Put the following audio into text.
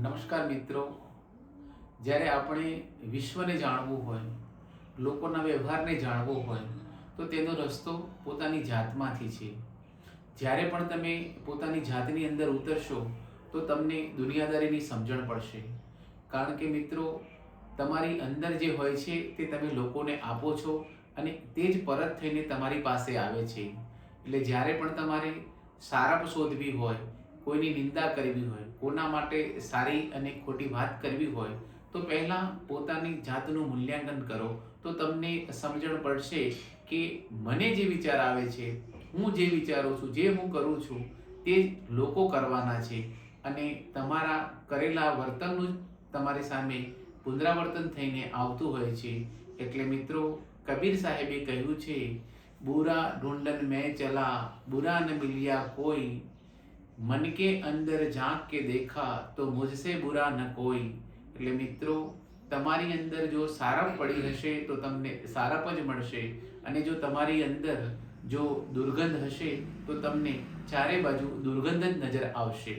નમસ્કાર મિત્રો. જ્યારે આપણે વિશ્વને જાણવું હોય, લોકોના વ્યવહારને જાણવો હોય, તો તેનો રસ્તો પોતાની જાતમાંથી છે. જ્યારે પણ તમે પોતાની જાતની અંદર ઉતરશો તો તમને દુનિયાદારીની સમજણ પડશે. કારણ કે મિત્રો, તમારી અંદર જે હોય છે તે તમે લોકોને આપો છો અને તે જ પરત થઈને તમારી પાસે આવે છે. એટલે જ્યારે પણ તમારે સારપ શોધવી હોય, કોઈની નિંદા કરવી હોય, કોના માટે સારી અને ખોટી વાત કરવી હોય, તો પહેલાં પોતાની જાતનું મૂલ્યાંકન કરો. તો તમને સમજણ પડશે કે મને જે વિચાર આવે છે, હું જે વિચારું છું, જે હું કરું છું, તે લોકો કરવાના છે અને તમારા કરેલા વર્તનનું જ તમારી સામે પુનરાવર્તન થઈને આવતું હોય છે. એટલે મિત્રો, કબીર સાહેબે કહ્યું છે, બુરા ઢૂંઢન મેં ચલા, બુરા ન મિલ્યા કોઈ, मन के अंदर झांक के देखा तो मुझसे बुरा न कोई. એટલે મિત્રો, તમારી અંદર જો સારપ પડી હશે તો તમને સારપ જ મળશે, અને જો તમારી અંદર જો દુર્ગંધ હશે તો તમને ચારે બાજુ દુર્ગંધ જ નજર આવશે.